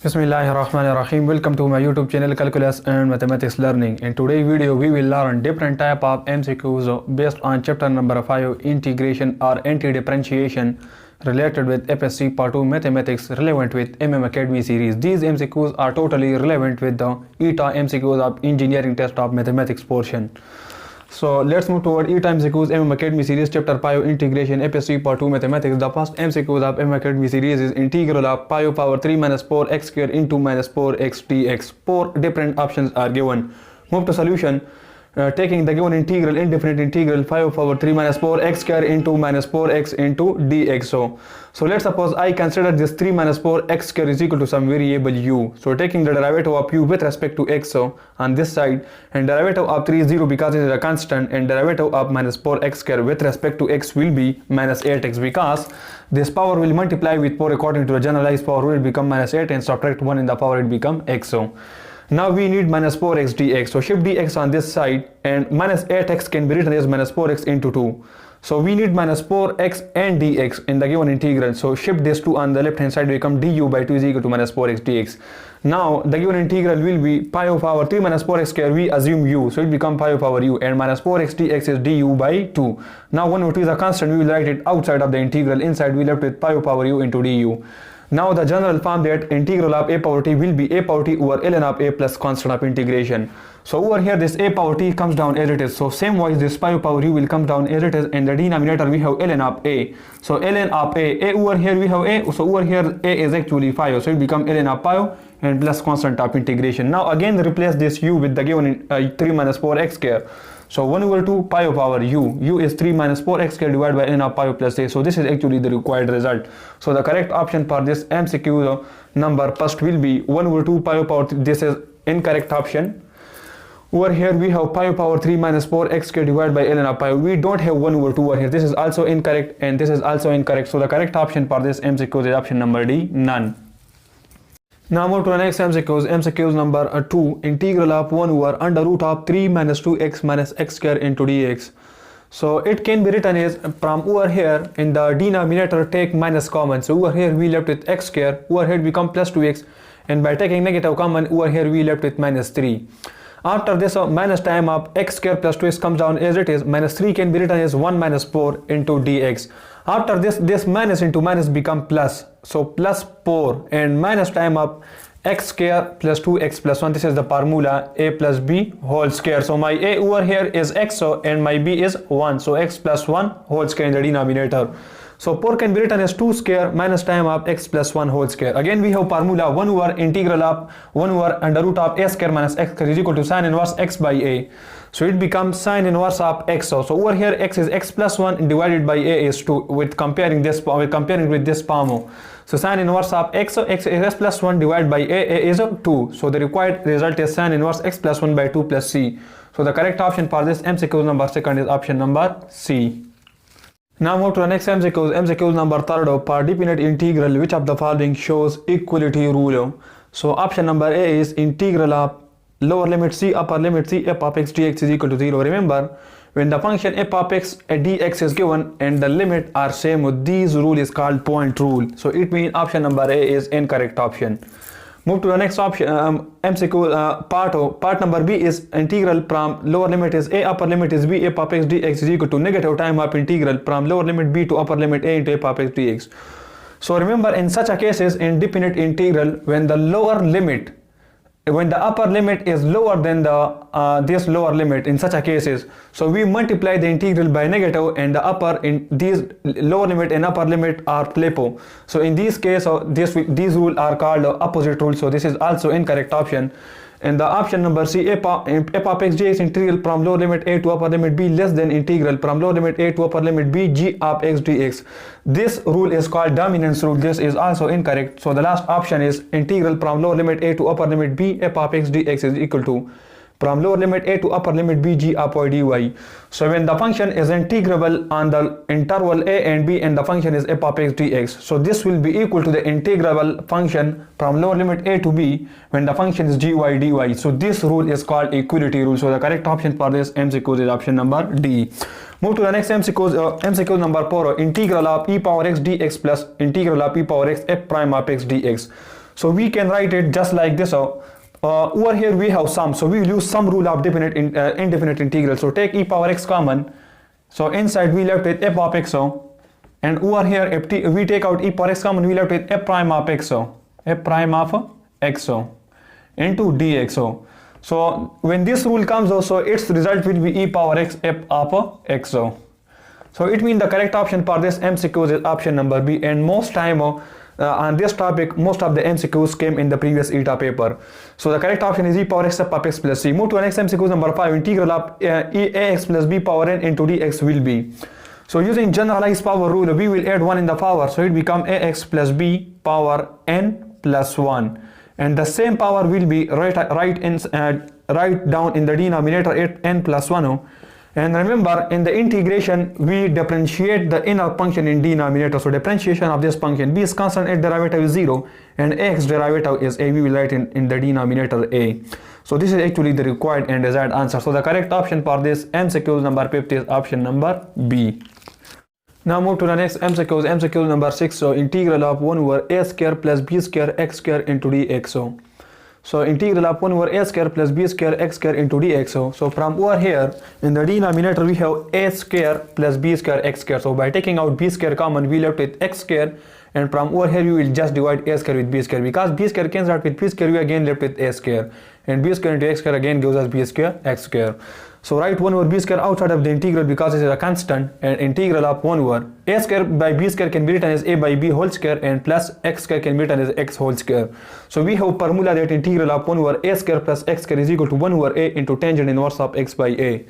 Bismillahirrahmanirrahim. Welcome to my YouTube channel Calculus and Mathematics Learning. In today's video we will learn different type of MCQs based on chapter number 5 integration or anti-differentiation related with FSC part 2 mathematics relevant with Academy series. These MCQs are totally relevant with the ETEA MCQs of engineering test of mathematics portion. So let's move toward ETEA MCQs Academy series chapter 5 integration FSC part 2 mathematics. The first MCQs of Academy series is integral of pi power 3 minus 4x square into minus 4x dx. 4 different options are given. Move to solution. Taking the given integral, indefinite integral 5 power 3 minus 4x square into minus 4x into dx. So let's suppose I consider this 3 minus 4x square is equal to some variable u. So taking the derivative of u with respect to x on this side, and derivative of 3 is 0 because it is a constant, and derivative of minus 4x square with respect to x will be minus 8x because this power will multiply with 4 according to the generalized power will become minus 8 and subtract 1 in the power it become x. Now we need minus 4x dx. So shift dx on this side, and minus 8x can be written as minus 4x into 2. So we need minus 4x and dx in the given integral. So shift this 2 on the left hand side become du by 2 is equal to minus 4x dx. Now the given integral will be pi power 3 minus 4x square. We assume u, so it become pi power u, and minus 4x dx is du by 2. Now 1 over 2 is a constant. We will write it outside of the integral. Inside we left with pi power u into du. Now the general form that integral of a power t will be a power t over ln of a plus constant of integration. So over here this a power t comes down as it is. So same wise this pi power u will come down as it is. In the denominator we have ln of a. So ln of a over here we have a. So over here a is actually 5. So it become ln of pi and plus constant of integration. Now again replace this u with the given 3 minus 4x square. So 1 over 2 pi power u is 3 minus 4x square divided by n of pi plus a. So this is actually the required result. So the correct option for this MCQ number first will be 1 over 2 pi power 3. This is incorrect option. Over here we have pi power 3 minus 4x square divided by ln of pi. We don't have 1 over 2 over here. This is also incorrect and this is also incorrect. So the correct option for this MCQ is option number D, none. Now move to the next MCQs number 2, integral of 1 over under root of 3 minus 2x minus x square into dx. So it can be written as from over here in the denominator take minus common. So over here we left with x square, over here become plus 2x, and by taking negative common over here we left with minus 3. After this minus time of x square plus 2x comes down as it is, minus 3 can be written as 1 minus 4 into dx. After this minus into minus become plus, so plus 4, and minus time of x square plus 2x plus 1. This is the formula a plus b whole square. So my a over here is x and my b is 1, so x plus 1 whole square in the denominator. So 4 can be written as 2 square minus time of x plus 1 whole square. Again we have formula 1 over integral of 1 over under root of a square minus x square is equal to sine inverse x by a. So it becomes sine inverse of x. So over here x is x plus 1 divided by a is 2 with comparing with this form. So sine inverse of x is x plus 1 divided by a is 2. So the required result is sine inverse x plus 1 by 2 plus c. So the correct option for this MCQ number second is option number C. Now move to the next MCQ number third of for definite integral which of the following shows equality rule. So option number A is integral of lower limit c upper limit c f of x dx is equal to 0. Remember, when the function f of x dx is given and the limit are same, this rule is called point rule. So it means option number A is incorrect option. Move to the next option MCQ part number B is integral from lower limit is a upper limit is b f of x dx is equal to negative time of integral from lower limit b to upper limit a into f of x dx. So remember, in such a cases in definite integral, when the upper limit is lower than the this lower limit, in such a cases, so we multiply the integral by negative, and the upper in these lower limit and upper limit are flipo. So in this case these rules are called opposite rule. So this is also incorrect option. And the option number C, f of x dx integral from lower limit a to upper limit b less than integral from lower limit a to upper limit b g of x dx. This rule is called dominance rule. This is also incorrect. So the last option is integral from lower limit a to upper limit b f of x dx is equal to from lower limit a to upper limit b g of y dy. So when the function is integrable on the interval a and b and the function is f of x dx, so this will be equal to the integrable function from lower limit a to b when the function is gy dy. So this rule is called equality rule. So the correct option for this MCQ is option number D. Move to the next MCQ number 4, integral of e power x dx plus integral of e power x f prime of x dx. So we can write it just like this. Over here we have sum, so we will use sum rule of indefinite integral. So take e power x common, so inside we left with f of x, and over here if we take out e power x common, we left with f prime of x, f prime of x into dx. So when this rule comes so its result will be e power x f of x. So it means the correct option for this MCQ is option number B, and most time on this topic most of the MCQs came in the previous ETA paper. So the correct option is e power x f of x plus c. Move to the next MCQ number 5. Integral of ax plus b power n into dx will be. So using generalized power rule, we will add 1 in the power, so it become ax plus b power n plus 1, and the same power will be right down in the denominator at n plus 1. And remember, in the integration we differentiate the inner function in denominator, so differentiation of this function, b is constant, its derivative is 0, and ax derivative is a, we will write in the denominator a. So this is actually the required and desired answer. So the correct option for this MCQ number 50 is option number B. Now move to the next MCQ, MCQ number 6. So integral of 1 over a square plus b square x square into dx. So integral of 1 over a square plus b square x square into dx. So from over here in the denominator we have a square plus b square x square. So by taking out b square common, we left with x square, and from over here we will just divide a square with b square. Because b square cancels out with b square, we again left with a square, and b square into x square again gives us b square x square. So write 1 over b square outside of the integral because it is a constant, and integral of 1 over a square by b square can be written as a by b whole square, and plus x square can be written as x whole square. So we have formula that integral of 1 over a square plus x square is equal to 1 over a into tangent inverse of x by a.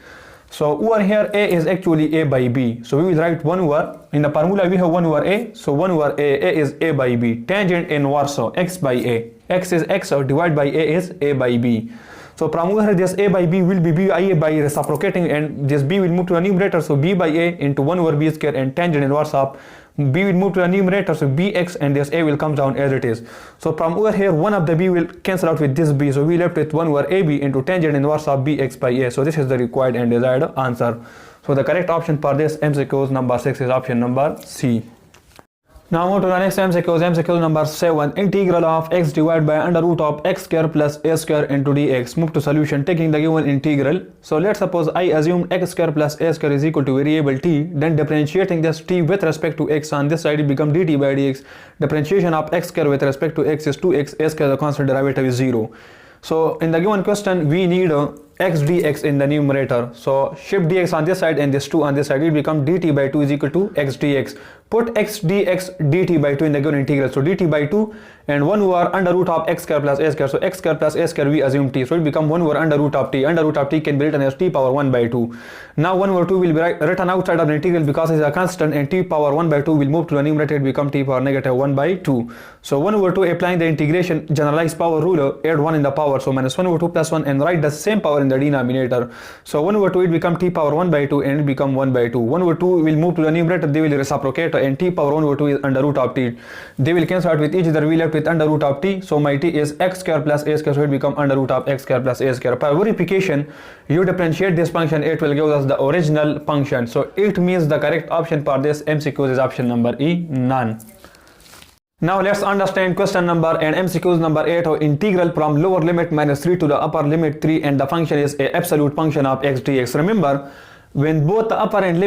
So over here a is actually a by b, so we will write 1 over, in the formula we have 1 over a, so 1 over a is a by b, tangent inverse of x by a, x is x, so divided by a is a by b. So from over here this a by b will be b by a by reciprocating, and this b will move to the numerator, so b by a into 1 over b square, and tangent inverse of b will move to the numerator, so bx, and this a will come down as it is. So from over here one of the b will cancel out with this b, so we left with 1 over ab into tangent inverse of bx by a. So this is the required and desired answer. So the correct option for this MCQ number 6 is option number C. Now move to the next MCQ, MCQ number 7. Integral of x divided by under root of x square plus a square into dx. Move to solution taking the given integral. So let's suppose I assume x square plus a square is equal to variable t, then differentiating this t with respect to x on this side it become dt by dx. Differentiation of x square with respect to x is 2x, a square the constant derivative is 0. So in the given question we need x dx in the numerator, so shift dx on this side and this 2 on this side, it become dt by 2 is equal to x dx. Put x dx dt by 2 in the given integral, so dt by 2 and 1 over under root of x square plus a square, so x square plus a square we assume t, so it become 1 over under root of t. Under root of t can be written as t power 1 by 2. Now 1 over 2 will be written outside of the integral because it is a constant, and t power 1 by 2 will move to the numerator, it become t power negative 1 by 2. So 1 over 2 applying the integration generalized power rule, add 1 in the power, so minus 1 over 2 plus 1, and write the same power in the denominator. So 1 over 2 it become t power 1 by 2 and it become 1 by 2. 1 over 2 will move to the numerator, they will reciprocate, and t power 1 over 2 is under root of t. They will cancel out with each other, we left with under root of t, so my t is x square plus a square, so it become under root of x square plus a square. For verification, you differentiate this function, it will give us the original function. So it means the correct option for this MCQ is option number E, none. Now let's understand question number and MCQs number 8 of integral from lower limit minus 3 to the upper limit 3, and the function is a absolute function of x dx. Remember, when both the upper and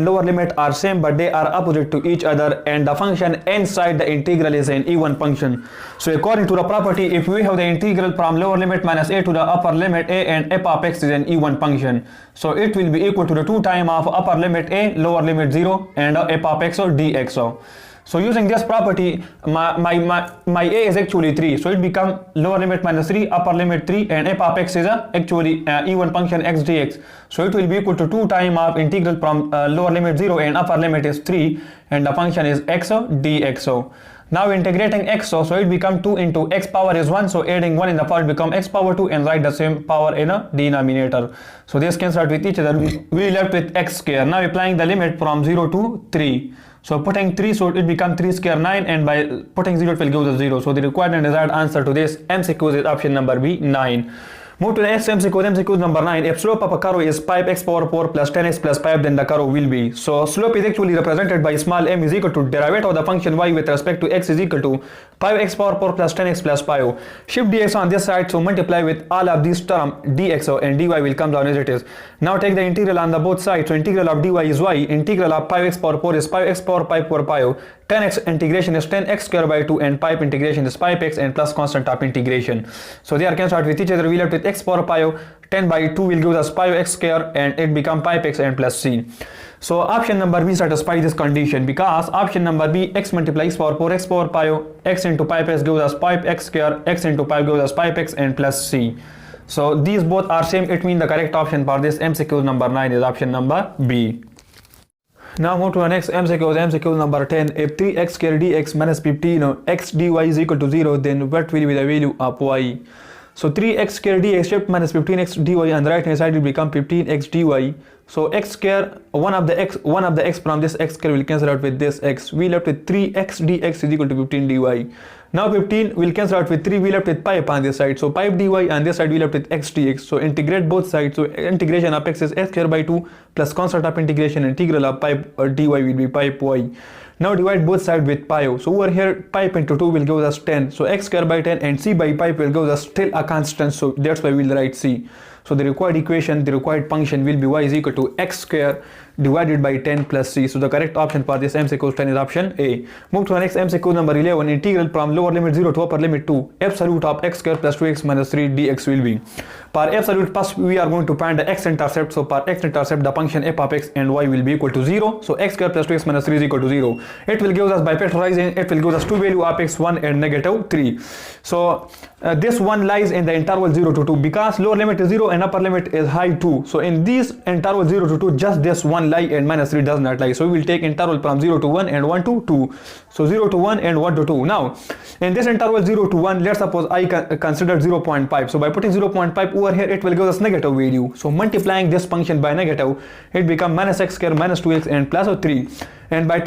lower limit are same but they are opposite to each other, and the function inside the integral is an even function. So according to the property, if we have the integral from lower limit minus a to the upper limit a, and f of x is an even function, so it will be equal to the 2 times of upper limit a, lower limit 0, and f of x or dx. So using this property, my a is actually 3, so it become lower limit minus 3, upper limit 3, and f of x is actually even function x dx. So it will be equal to 2 times of integral from lower limit 0 and upper limit is 3, and the function is x dx. Now integrating x, so it become 2 into x power is 1, so adding 1 in the power become x power 2, and write the same power in a denominator. So this cancel out with each other, we left with x square. Now applying the limit from 0 to 3. So putting 3, so it become 3 square 9, and by putting 0 it will give us 0. So the required and desired answer to this MCQ is option number B, 9. Move to the next MCQ. MCQ number 9. If slope of a curve is pipe x power 4 plus 10x plus 5, then the curve will be. So slope is actually represented by small m is equal to derivative of the function y with respect to x is equal to 5x power 4 plus 10x plus 5. Shift dx on this side, so multiply with all of these term dx and dy will come down as it is. Now take the integral on the both sides. So integral of dy is y, integral of 5x power 4 is 5x power 5 power 5. 10x integration is 10x square by 2 and 5 integration is 5x and plus constant of integration. So they are cancelled with each other. We left with x power 5, 10 by 2 will give us 5x square and it become 5x and plus c. So option number B satisfies this condition because option number B, x multiplies power 4 x power 5, x into 5x gives us 5x square, x into 5 gives us 5x and plus c. So these both are same. It means the correct option for this MCQ number 9 is option number B. Now move to the next MCQ. MCQ number 10. If 3x square dx minus 15 x dy is equal to 0, then what will be the value of y? So 3x square dx shift minus 15x dy on the right hand side will become 15x dy. So x square, one of the x from this x square will cancel out with this x. We left with 3x dx is equal to 15 dy. Now 15 will cancel out with 3, we left with 5 on this side. So 5 dy on this side we left with x dx. So integrate both sides. So integration of x is x square by 2 plus constant of integration, integral of 5 dy will be 5y. Now divide both sides with 5. So over here 5 into 2 will give us 10. So x square by 10 and c by 5 will give us still a constant. So that's why we'll write c. So the required equation, the required function will be y is equal to x square divided by 10 plus c. So the correct option for this MCQ 10 is option A. Move to the next MCQ number 11. Integral from lower limit 0 to upper limit 2. Absolute of x square plus 2x minus 3 dx will be. For absolute, first we are going to find the x intercept. So for x intercept, the function f of x and y will be equal to 0. So x square plus 2x minus 3 is equal to 0. It will give us by factorizing, it will give us two value of x, 1 and negative 3. So this one lies in the interval 0 to 2 because lower limit is 0 and upper limit is high 2. So in this interval 0 to 2, just this one lie and minus 3 does not lie. So we will take interval from 0 to 1 and 1 to 2. So 0 to 1 and 1 to 2. Now in this interval 0 to 1, let's suppose I consider 0.5. So by putting 0.5 over here, it will give us negative value. So multiplying this function by negative, it becomes minus x square minus 2x and plus 3. And by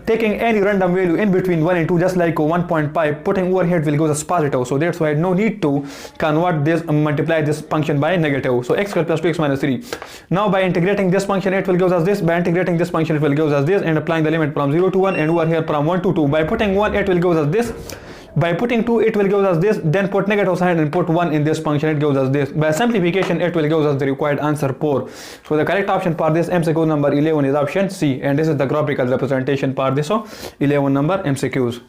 taking any random value in between 1 and 2, just like 1.5, putting over here it will give us positive. So that's why no need to convert this, multiply this function by negative. So x square plus 2x minus 3. Now by integrating this function, it will give us this. By integrating this function, it will give us this. And applying the limit from 0 to 1 and over here from 1 to 2. By putting 1, it will give us this. By putting 2, it will give us this. Then put negative sign and put 1 in this function, it gives us this. By simplification, it will give us the required answer 4. So the correct option for this MCQ number 11 is option C. And this is the graphical representation for this 11 number MCQs.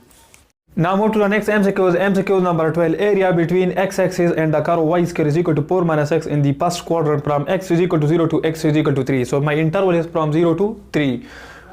Now move to the next MCQs. MCQ number 12. Area between x-axis and the curve y square is equal to 4 minus x in the first quadrant from x is equal to 0 to x is equal to 3. So my interval is from 0 to 3.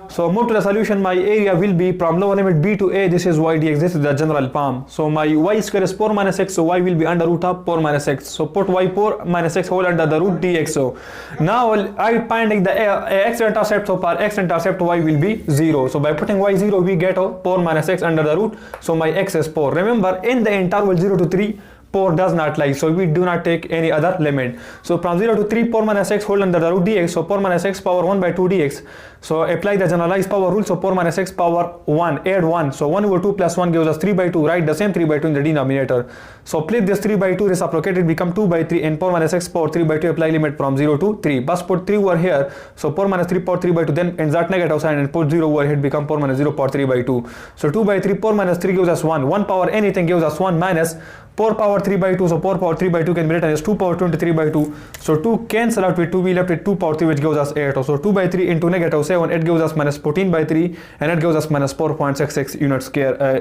So move to the solution. My area will be from lower limit b to a. This is y dx. This is the general form. So my y square is 4 minus x. So y will be under root of 4 minus x. So put y 4 minus x whole under the root dx. So now I finding the x intercept. So for x intercept, y will be 0. So by putting y 0, we get 4 minus x under the root. So my x is 4. Remember, in the interval 0 to 3, 4 does not lie, so we do not take any other limit. So from 0 to 3, 4 minus x whole under the root dx. So 4 minus x power 1 by 2 dx. So apply the generalized power rule. So 4 minus x power 1, add 1. So 1 over 2 plus 1 gives us 3 by 2. Write the same 3 by 2 in the denominator. So split this 3 by 2, reciprocated, become 2 by 3. And 4 minus x power 3 by 2, apply limit from 0 to 3. But put 3 over here. So 4 minus 3 power 3 by 2. Then insert negative sign and put 0 over here, become 4 minus 0 power 3 by 2. So 2 by 3, 4 minus 3 gives us 1. 1 power anything gives us 1 minus 4 power 3 by 2. So 4 power 3 by 2 can be written as 2 power 23 by 2. So 2 cancel out with 2, we left with 2 power 3, which gives us 8. So 2 by 3 into negative 7, it gives us minus 14 by 3, and it gives us minus 4.66 unit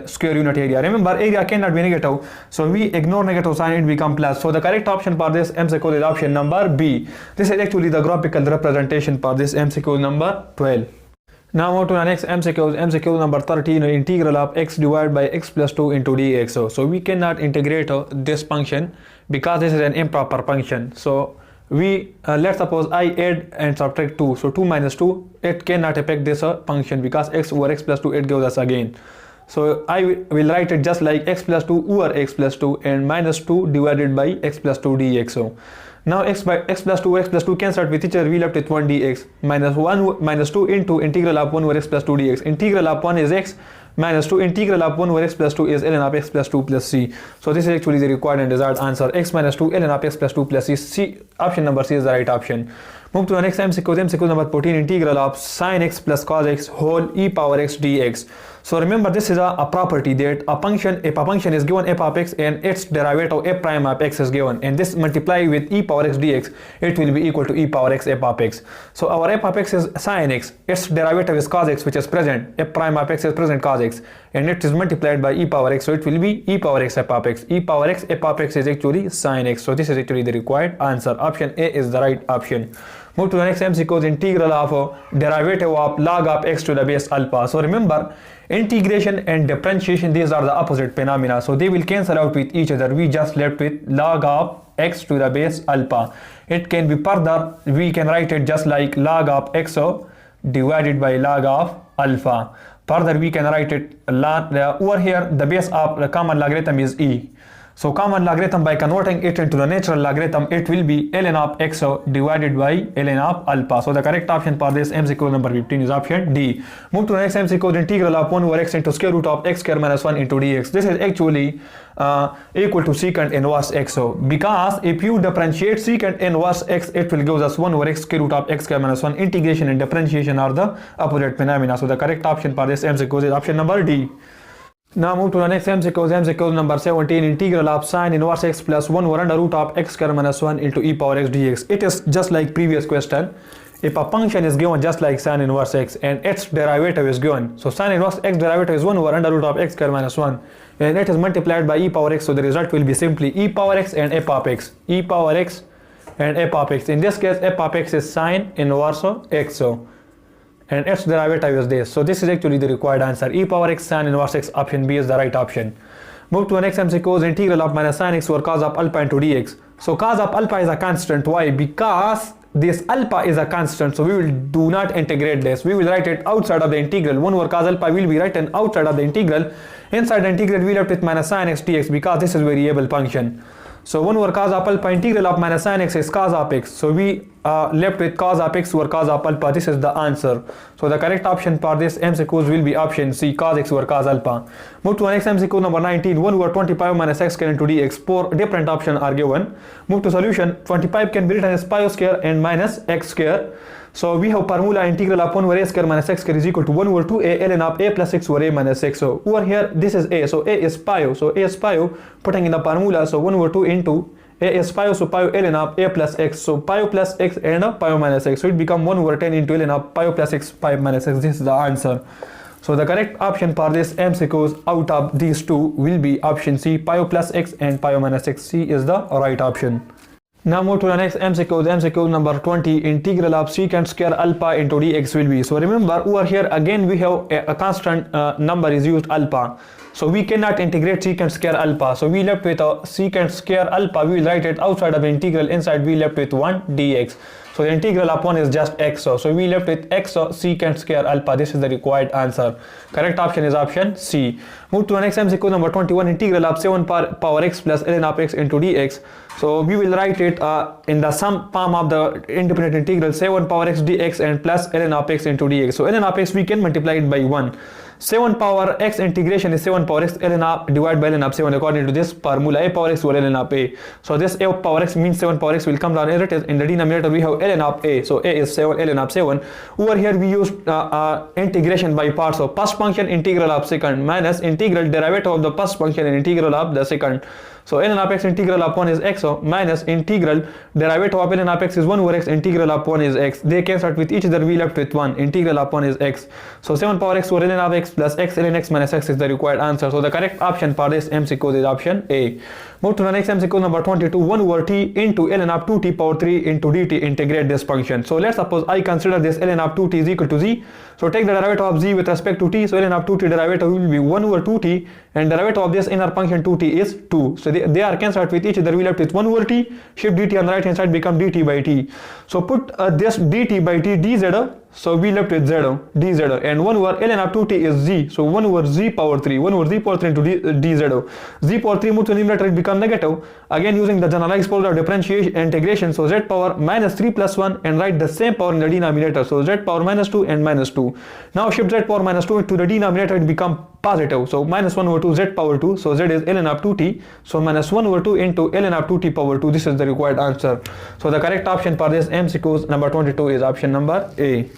square unit area. Remember, area cannot be negative, so we ignore negative sign, it become plus. So the correct option for this MCQ is option number B. This is actually the graphical representation for this MCQ number 12. Now move to the next MCQ. MCQ number 13, integral of x divided by x plus 2 into dx. So we cannot integrate this function because this is an improper function. So we let's suppose I add and subtract 2. So 2 minus 2, it cannot affect this function because x over x plus 2, it gives us again. So I will write it just like x plus 2 over x plus 2 and minus 2 divided by x plus 2 dx. So now x plus 2 cancelled with each other, we left with 1 dx minus 1 minus 2 into integral of 1 over x plus 2 dx. Integral of 1 is x, minus 2 integral of 1 over x plus 2 is ln of x plus 2 plus c. So this is actually the required and desired answer. X minus 2 ln of x plus 2 plus c. Option number C is the right option. Move to the next MCQ. MCQ number 14, integral of sine x plus cos x whole e power x dx. So remember, this is a property that if a function is given f of x and its derivative f prime of x is given, and this multiply with e power x dx, it will be equal to e power x f of x. So our f of x is sine x, its derivative is cos x, which is present, f prime of x is present cos x, and it is multiplied by e power x, so it will be e power x f of x. E power x f of x is actually sine x, so this is actually the required answer. Option A is the right option. Move to the next MCQ, integral of derivative of log of x to the base alpha. So remember, integration and differentiation, these are the opposite phenomena, so they will cancel out with each other. We just left with log of x to the base alpha. It can be further, we can write it just like log of x divided by log of alpha. Further, we can write it over here, the base of the common logarithm is e. So common logarithm, by converting it into the natural logarithm, it will be ln of x divided by ln of alpha. So the correct option for this MCQ number 15 is option D. Move to the next MCQ, the integral of 1 over x into square root of x square minus 1 into dx. This is actually equal to secant inverse x. So because if you differentiate secant inverse x, it will give us 1 over x square root of x square minus 1. Integration and differentiation are the opposite phenomena. So the correct option for this MCQ is option number D. Now move to the next MCQ. MCQ number 17, integral of sine inverse x plus 1 over under root of x square minus 1 into e power x dx. It is just like previous question. If a function is given just like sine inverse x and its derivative is given, so sine inverse x derivative is 1 over under root of x square minus 1, and it is multiplied by e power x, so the result will be simply e power x and f of x. E power x and f of x. In this case, f of x is sine inverse x, and its derivative is this. So this is actually the required answer. E power x sine inverse x, option B is the right option. Move to the next MCQ, integral of minus sine x over cos of alpha into dx. So cos of alpha is a constant. Why? Because this alpha is a constant, so we will do not integrate this. We will write it outside of the integral. 1 over cos alpha will be written outside of the integral. Inside the integral, we left with minus sine x dx because this is variable function. So 1 over cos of alpha, integral of minus sine x is cos of x. So we left with cos of x over cos of alpha. This is the answer. So the correct option for this MCQs will be option C, cos x over cos alpha. Move to the next MCQ number 19, 1 over 25 minus x square into dx. 4 different options are given. Move to solution. 25 can be written as pi square and minus x square. So we have formula integral of 1 over a square minus x square is equal to 1 over 2a ln of a plus x over a minus x. So over here, this is a, so a is pi. So a is pi, putting in the formula, so 1 over 2 into a is pi, so pi ln of a plus x. So pi plus x and pi minus x. So it becomes 1 over 10 into ln of pi plus x, pi minus x. This is the answer. So the correct option for this MCQs out of these two will be option C, pi plus x and pi minus x. C is the right option. Now move to the next MCQ. The MCQ number 20, integral of secant square alpha into dx will be. So remember, over here again we have a constant number is used, alpha. So we cannot integrate secant square alpha. So we left with a secant square alpha. We will write it outside of the integral. Inside we left with 1 dx. So the integral of 1 is just x. So we left with x secant square alpha. This is the required answer. Correct option is option C. Move to the next MCQ number 21, integral of 7 power x plus ln of x into dx. So we will write it in the sum form of the independent integral 7 power x dx and plus ln of x into dx. So ln of x we can multiply it by 1. 7 power x integration is 7 power x ln of divided by ln of 7 according to this formula, a power x over ln of a. So this a power x means 7 power x will come down as it is. In the denominator we have ln of a, so a is 7 ln of 7. Over here we use integration by parts. So first function integral of second minus integral derivative of the first function and integral of the second. So ln of x integral of 1 is x minus integral derivative of ln of x is 1 over x, integral of 1 is x. They cancel with each other, we left with 1, integral of 1 is x. So 7 power x over ln of x plus x ln x minus x is the required answer. So the correct option for this MCQ is option A. Move to the next MCQ number 22, 1 over t into ln of 2t power 3 into dt, integrate this function. So let's suppose I consider this ln of 2t is equal to z. So take the derivative of z with respect to t. So ln of 2t derivative will be 1 over 2t and derivative of this inner function 2t is 2. So they are cancelled with each other, we left with 1 over t, shift dt on the right hand side become dt by t. So put this dt by t dz, so we left with z dz, and 1 over ln of 2t is z, so 1 over z power 3, 1 over z power 3 into dz. Z power 3 moves to the numerator, it becomes negative. Again using the generalized power of differentiation integration, so z power minus 3 plus 1 and write the same power in the denominator, so z power minus 2 and minus 2. Now shift z power minus 2 into the denominator, it becomes positive. So minus 1 over 2 z power 2. So z is ln of 2t. So minus 1 over 2 into ln of 2t power 2. This is the required answer. So the correct option for this MCQ number 22 is option number A.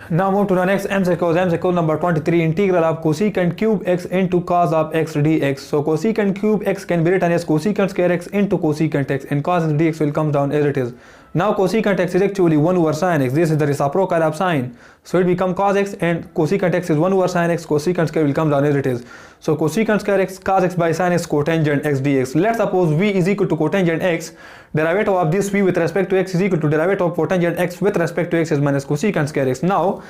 Now move to the next MCQ. MCQ number 23, integral of cosecant cube x into cos of x dx. So cosecant cube x can be written as cosecant square x into cosecant x, and cos dx will come down as it is. Now cosecant x is actually 1 over sin x. This is the reciprocal of sine. So it becomes cos x, and cosecant x is 1 over sin x. Cosecant square will come down as it is. So cosecant square x cos x by sin x cotangent x dx. Let's suppose v is equal to cotangent x. Derivative of this v with respect to x is equal to derivative of cotangent x with respect to x is minus cosecant square x. Now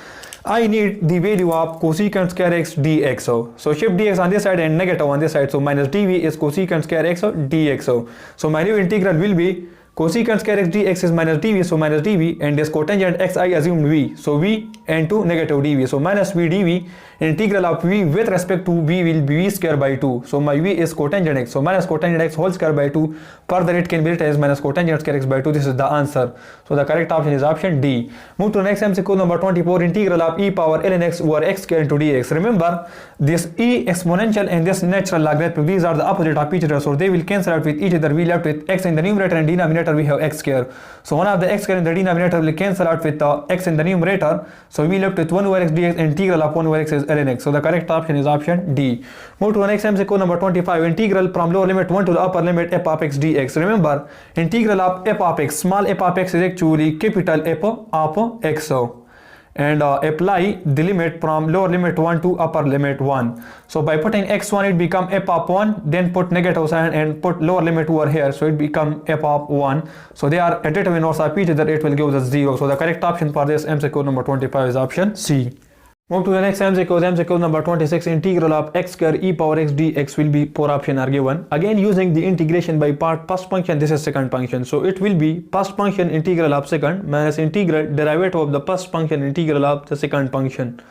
I need the value of cosecant square x dx. So shift dx on this side and negative on this side. So minus dv is cosecant square x dx. So my new integral will be cosecant square x dx is minus dv, so minus dv, and this cotangent x I assume v, so v and 2 negative dv, so minus v dv. Integral of v with respect to v will be v square by 2, so my v is cotangent x, so minus cotangent x whole square by 2. Further it can be written as minus cotangent square x by 2. This is the answer. So the correct option is option D. Move to the next MCQ number 24, integral of e power ln x over x square into dx. Remember, this e exponential and this natural logarithm, these are the opposite of each other, so they will cancel out with each other. We left with x in the numerator and denominator we have x square. So one of the x square in the denominator will cancel out with the x in the numerator. So we left with 1 over x dx, integral of 1 over x is ln x. So the correct option is option D. Move to the next MCQ number 25, integral from lower limit 1 to the upper limit f of x dx. Remember, integral of f of x, small f of x is actually capital F of x. And apply the limit from lower limit 1 to upper limit 1. So by putting x1 it become f of 1, then put negative sign and put lower limit over here, so it become f of 1. So they are additive inverse of each other, it will give us 0. So the correct option for this MCQ number 25 is option C. Move to the next MCQ number 26, integral of x square e power x dx will be 4 options are given. Again using the integration by part, first function, this is second function. So it will be first function integral of second minus integral derivative of the first function integral of the second function.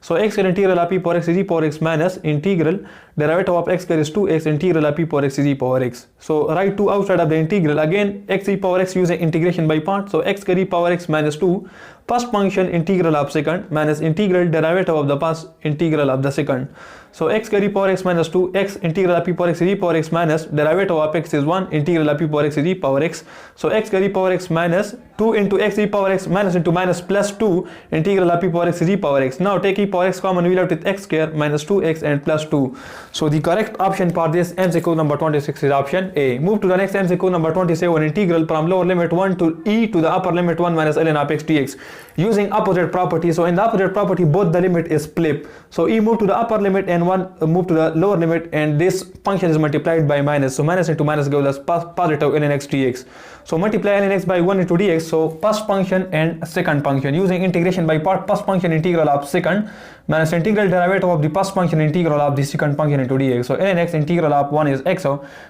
So x square integral of e power x is e power x minus integral derivative of x square is 2x integral of e power x is e power x. So write 2 outside of the integral, again x e power x using integration by part. So x square e power x minus 2 first function integral of second minus integral derivative of the first integral of the second. So x square e power x minus 2 x integral of e power x is e power x minus derivative of x is 1 integral of e power x is e power x. So x square e power x minus 2 into x e power x minus into minus plus 2 integral of e power x is e power x. Now take e power x common, we left with x square minus 2x and plus 2. So the correct option for this MCQ number 26 is option A. Move to the next MCQ number 27, integral from lower limit 1 to e to the upper limit 1 minus ln of x dx using opposite property. So in the opposite property both the limit is flip. So e move to the upper limit and 1 move to the lower limit, and this function is multiplied by minus. So minus into minus gives us positive ln x dx. So multiply ln x by 1 into dx. So first function and second function using integration by part, first function integral of second minus integral derivative of the first function integral of the second function into dx. So ln x integral of 1 is x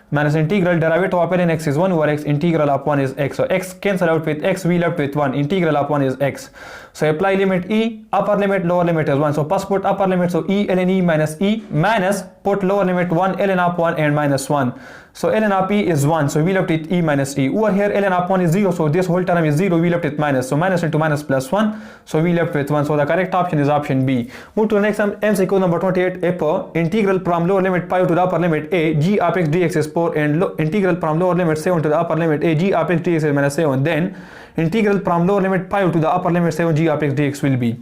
minus integral derivative of ln x is 1 over x integral of 1 is x. So x cancel out with x, we left with 1, integral of 1 is x. So apply limit e, upper limit lower limit is 1. So first put upper limit, so e ln e minus put lower limit 1 ln of 1 and minus 1. So ln of e is 1, so we left it e minus e. Over here ln of 1 is 0, so this whole term is 0, we left it minus. So minus into minus plus 1, so we left with 1. So the correct option is option B. Move to the next MCQ number 28, if integral from lower limit 5 to the upper limit a g of x dx is 4 and integral from lower limit 7 to the upper limit a g of x dx is minus 7, then integral from lower limit 5 to the upper limit 7 g of x dx will be.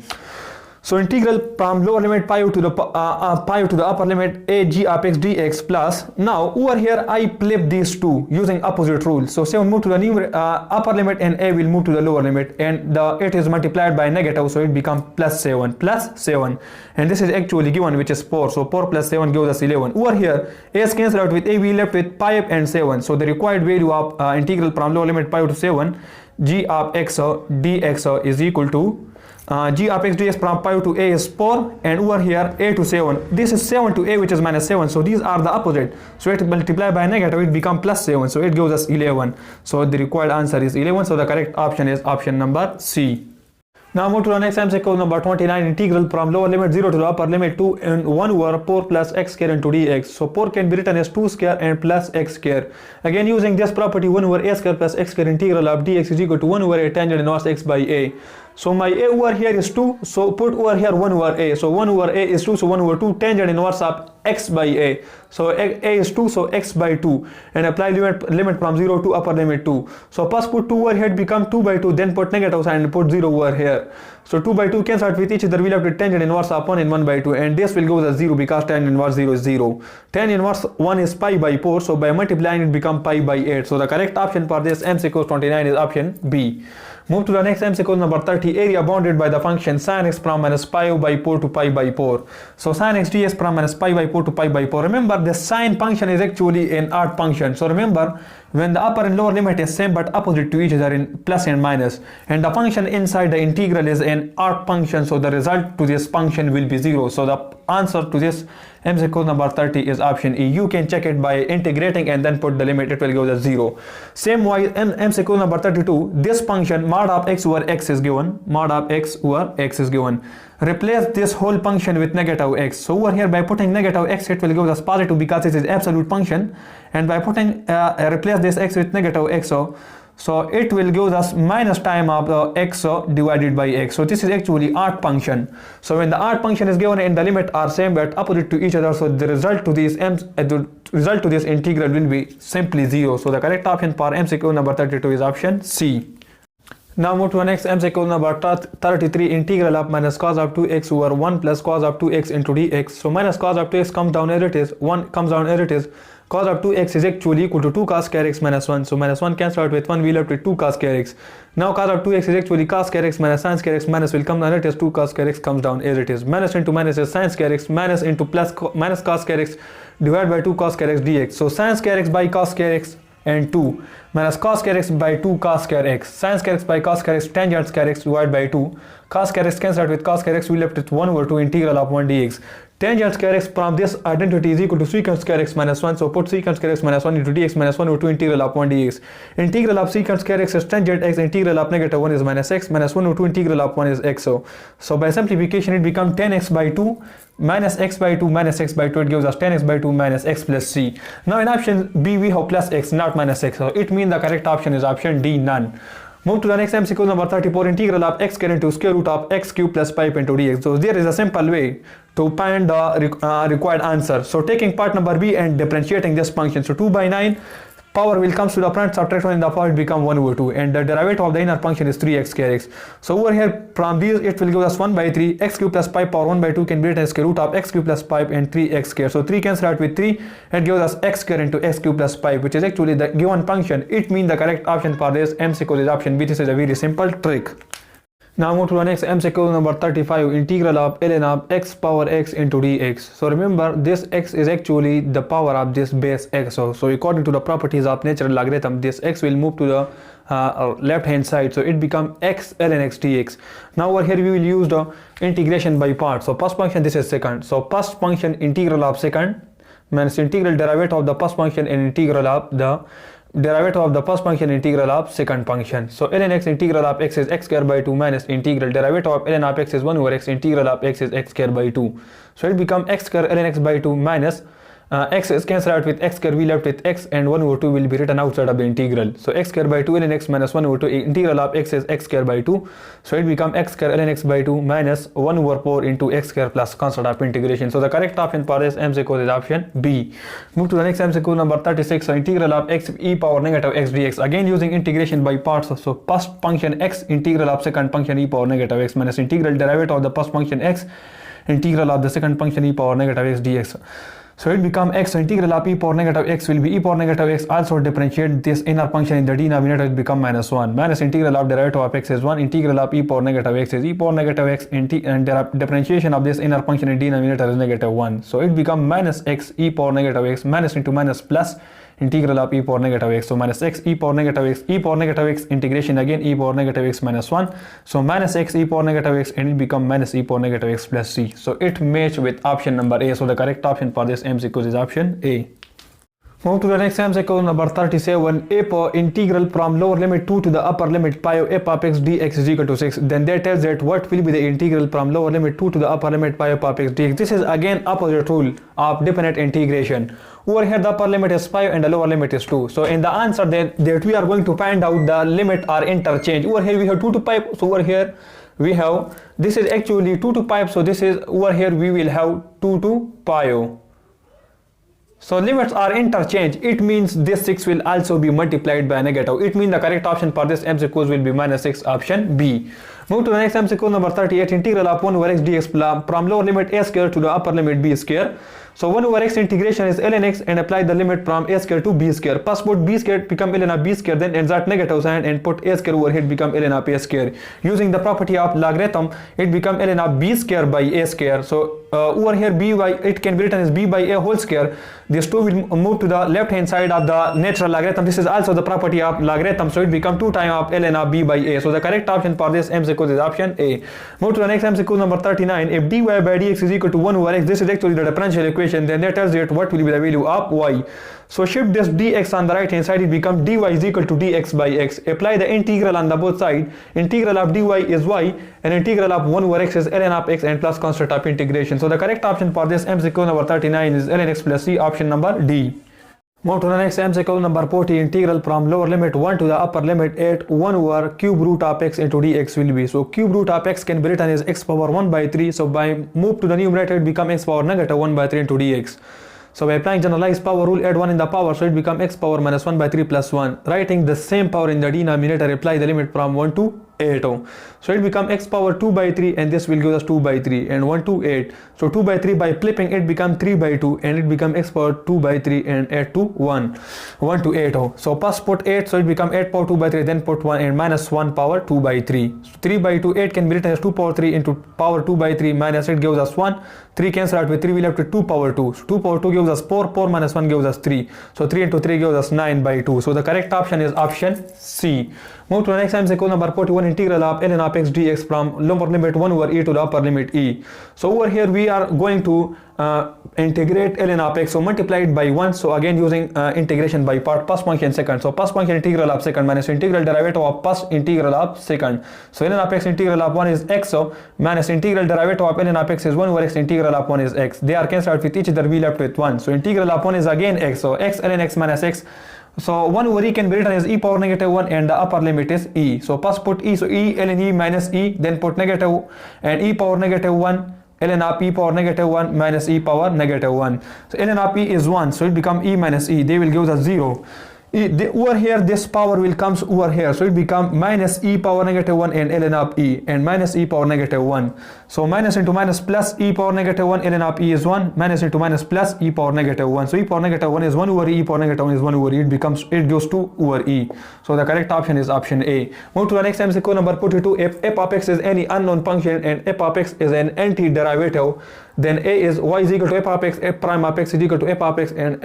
So integral from lower limit pi to the upper limit a g of x dx plus, now over here I flip these two using opposite rule. So 7 move to the upper limit and a will move to the lower limit, and it is multiplied by negative, so it becomes plus 7, and this is actually given, which is 4. So 4 plus 7 gives us 11. Over here a is cancelled out with a, we left with 5 and 7. So the required value of integral from lower limit pi to 7 g of x dx is equal to g of x dx from 5 to a is 4, and over here a to 7, this is 7 to a, which is minus 7, so these are the opposite, so it multiplied by negative, it become plus 7, so it gives us 11. So the required answer is 11. So the correct option is option number C. Now move to the next MCQ number 29, integral from lower limit 0 to the upper limit 2 and 1 over 4 plus x square into dx. So 4 can be written as 2 square and plus x square. Again using this property, 1 over a square plus x square integral of dx is equal to 1 over a tangent inverse x by a. So my a over here is 2, so put over here 1 over a, so 1 over a is 2, so 1 over 2, tangent inverse of x by a, so a is 2, so x by 2, and apply limit from 0 to upper limit 2. So first put 2 over here, become 2 by 2, then put negative sign and put 0 over here. So 2 by 2 cancel out with each other, we'll have to tangent inverse of 1 and 1 by 2, and this will go as 0 because tan inverse 0 is 0. Tan inverse 1 is pi by 4, so by multiplying it become pi by 8. So the correct option for this MCQ 29 is option B. Move to the next MCQ number 30. Area bounded by the function sin x from minus pi by 4 to pi by 4. So sin x dx from minus pi by 4 to pi by 4. Remember, the sine function is actually an odd function. So remember, when the upper and lower limit is same but opposite to each other in plus and minus, and the function inside the integral is an odd function, so the result to this function will be 0. So the answer to this MCQ number 30 is option E. You can check it by integrating and then put the limit, it will go to 0. Same way in MCQ number 32, this function mod of x over x is given, mod of x over x is given. Replace this whole function with negative x. So over here by putting negative x, it will give us positive because it is absolute function, and by putting replace this x with negative x, so it will give us minus time of x divided by x. So this is actually odd function. So when the odd function is given and the limit are same but opposite to each other, so the result to this integral will be simply 0. So the correct option for MCQ number 32 is option C. Now move to the next MCQ number 33. Integral of minus cos of 2x over 1 plus cos of 2x into dx. So minus cos of 2x comes down as it is, 1 comes down as it is. Cos of 2x is actually equal to 2 cos square x minus 1. So minus 1 cancel out with 1, we'll have to 2 cos square x. Now cos of 2x is actually cos square x minus sin square x, minus will come down as it is, 2 cos square x comes down as it is. Minus into minus is sin square x, minus into plus minus cos square x divided by 2 cos square x dx. So sin square x by cos square x and 2 minus cos square x by 2 cos square x, sin square x by cos square x, tangent square x divided by 2. Cos square x cancelled with cos square x, we left with 1 over 2 integral of 1 dx. Tangent square x from this identity is equal to secant square x minus 1. So put secant square x minus 1 into dx minus 1 over 2 integral of 1 dx. Integral of secant square x is tangent x, integral of negative 1 is minus x, minus 1 over 2 integral of 1 is x. So by simplification it becomes 10x by 2 minus x by 2 minus x by 2. It gives us 10x by 2 minus x plus c. Now in option B we have plus x, not minus x. So it means the correct option is option D, none. Move to the next MCQ number 34. Integral of x square into square root of x cube plus 5 into dx. So there is a simple way to find the required answer. So taking part number B and differentiating this function. So 2 by 9 power will come to the front, subtract 1 in the power, it become 1 over 2, and the derivative of the inner function is 3x square x. So over here from these it will give us 1 by 3, x cube plus 5 power 1 by 2 can be written as square root of x cube plus 5 and 3x square. So 3 cancel out with 3 and gives us x square into x cube plus 5, which is actually the given function. It means the correct option for this MCQ is option B. This is a very simple trick. Now move to the next MCQ number 35. Integral of ln of x power x into dx. So remember, this x is actually the power of this base x. So according to the properties of natural logarithm, this x will move to the left hand side, so it becomes x ln x dx. Now over here we will use the integration by parts. So first function, this is second. So first function integral of second minus integral derivative of the first function and integral of the derivative of the first function integral of second function. So ln x integral of x is x square by 2 minus integral derivative of ln of x is 1 over x integral of x is x square by 2. So it becomes x square ln x by 2 minus x is cancelled out with x square, we left with x, and 1 over 2 will be written outside of the integral. So x square by 2 ln x minus 1 over 2 integral of x is x square by 2. So it becomes x square ln x by 2 minus 1 over 4 into x square plus constant of integration. So the correct option for this MCQ is option B. Move to the next MCQ number 36. So integral of x e power negative x dx. Again using integration by parts. So first function x integral of second function e power negative x minus integral derivative of the first function x integral of the second function e power negative x dx. So it becomes x, so integral of e power negative x will be e power negative x. Also differentiate this inner function in the denominator, it become minus 1. Minus integral of derivative of x is 1. Integral of e power negative x is e power negative x, and differentiation of this inner function in denominator is negative 1. So it becomes minus x e power negative x, minus into minus plus integral of e power negative x. So minus x e power negative x integration again e power negative x minus 1. So minus x e power negative x, and it become minus e power negative x plus c. So it match with option number A. So the correct option for this MCQ is option A. Move to the next MCQ number 37. If integral from lower limit 2 to the upper limit pi of f of x dx is equal to 6, then that tells that what will be the integral from lower limit 2 to the upper limit pi of x dx. This is again opposite rule of definite integration. Over here the upper limit is 5 and the lower limit is 2. So in the answer that we are going to find out the limit are interchange. Over here we have 2 to 5, so over here we have, this is actually 2 to pi, so this is over here we will have 2 to pi. So limits are interchanged. It means this 6 will also be multiplied by negative. It means the correct option for this MCQs will be minus 6, option B. Move to the next MCQ number 38. Integral of 1 over x dx from lower limit a square to the upper limit b square. So 1 over x integration is ln x and apply the limit from a square to b square. First put b square become ln of b square, then insert negative sign and put a square over here become ln of a square. Using the property of logarithm, it become ln of b square by a square. So over here b by, it can be written as b by a whole square. These two will move to the left hand side of the natural logarithm. This is also the property of logarithm, so it become 2 times of ln of b by a. So the correct option for this MCQ is option A. Move to the next MCQ number 39. If dy by dx is equal to 1 over x, this is actually the differential equation, then that tells you what will be the value of y. So shift this dx on the right hand side, it becomes dy is equal to dx by x. Apply the integral on the both side. Integral of dy is y and integral of 1 over x is ln of x and plus constant of integration. So the correct option for this MCQ number 39 is ln x plus c, option number D. Move to the next MCQ number 40. Integral from lower limit 1 to the upper limit at 1 over cube root of x into dx will be. So cube root of x can be written as x power 1 by 3. So by move to the numerator, it become x power negative 1 by 3 into dx. So by applying generalized power rule, add 1 in the power, so it become x power minus 1 by 3 plus 1. Writing the same power in the denominator, apply the limit from 1 to 8. So it become x power 2 by 3 and this will give us 2 by 3 and 1 to 8. So 2 by 3 by flipping it become 3 by 2 and it become x power 2 by 3 and 8 to 1. 1 to 8. So first put 8, so it become 8 power 2 by 3, then put 1 and minus 1 power 2 by 3. So 3 by 2, 8 can be written as 2 power 3 into power 2 by 3 minus it gives us 1. 3 cancel out with 3, we left with 2 power 2. So 2 power 2 gives us 4, 4 minus 1 gives us 3. So 3 into 3 gives us 9 by 2. So the correct option is option C. Move to the next MCQ number 41. Integral of ln of x dx from lower limit 1 over e to the upper limit e. So over here we are going to integrate ln of x, so multiply it by 1. So again using integration by part, first function second. So first function integral of second minus integral derivative of first integral of second. So ln of x integral of 1 is x, so minus integral derivative of ln of x is 1 over x integral of 1 is x. They are cancelled out with each other, we left with 1. So integral of 1 is again x, so x ln x minus x. So 1 over e can be written as e power negative 1 and the upper limit is e. So first put e, so e ln e minus e, then put negative and e power negative 1 ln of e power negative 1 minus e power negative 1. So ln of e is 1, so it become e minus e, they will give us 0. Over here this power will comes over here, so it become minus e power negative 1 and ln of e and minus e power negative 1. So minus into minus plus e power negative 1, ln of e is 1, minus into minus plus e power negative 1. So e power negative 1 is 1 over e power negative 1 is 1 over e, it goes 2 over e. So the correct option is option A. Move to the next MCQ number 42. If f of x is any unknown function and f of x is an antiderivative, then a is y is equal to f of x, f prime of x is equal to f of x, and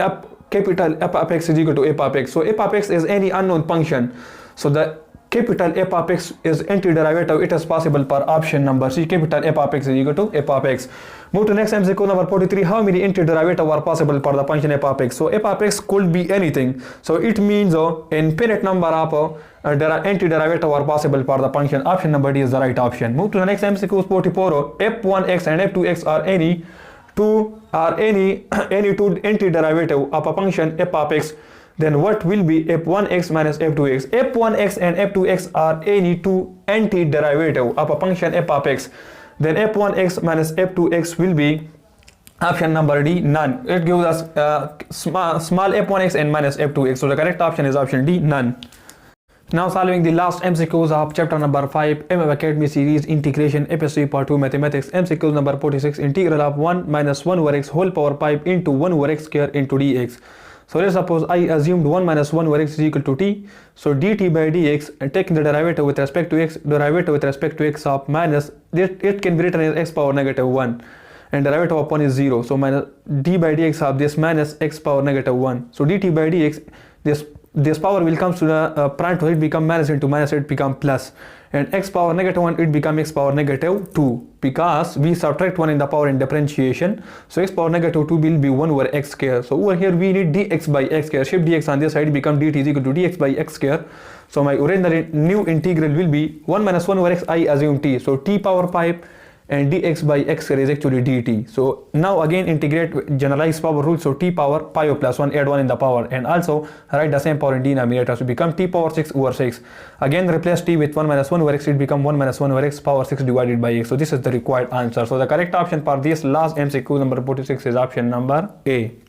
capital F of x is equal to f of x. So f of x is any unknown function. So the capital F of x is antiderivative. It is possible for option number C. Capital F of x is equal to f of x. Move to next MCQ number 43. How many antiderivative are possible for the function f of x? So f of x could be anything. So it means infinite number of antiderivative are possible for the function. Option number D is the right option. Move to the next MCQ 44. f1x and f2x are any two antiderivative of a function f of x, then what will be f1x minus f2x? f1x and f2x are any two antiderivative of a function f of x, then f1x minus f2x will be option number D, none. It gives us small f1x and minus f2x. So the correct option is option D, none. Now solving the last MCQs of chapter number 5, MM Academy series integration FSC part 2 mathematics. MCQs number 46. Integral of 1 minus 1 over x whole power 5 into 1 over x square into dx. So let's suppose I assumed 1 minus 1 over x is equal to t. So dt by dx, and taking the derivative with respect to x, derivative with respect to x of minus, it can be written as x power negative 1 and derivative of 1 is 0. So minus d by dx of this minus x power negative 1. So dt by dx, this power will come to the prime, to it become minus into minus, it become plus, and x power negative 1 it become x power negative 2 because we subtract 1 in the power in differentiation. So x power negative 2 will be 1 over x square. So over here we need dx by x square. Shift dx on this side, become dt is equal to dx by x square. So my original new integral will be 1 minus 1 over x, I assume t. So t power 5 and dx by x square is actually dt. So now again integrate with generalized power rule, so t power pi o plus 1, add 1 in the power, and also write the same power in denominator, so become t power 6 over 6. Again replace t with 1 minus 1 over x, it become 1 minus 1 over x power 6 divided by x. So this is the required answer. So the correct option for this last MCQ number 46 is option number A.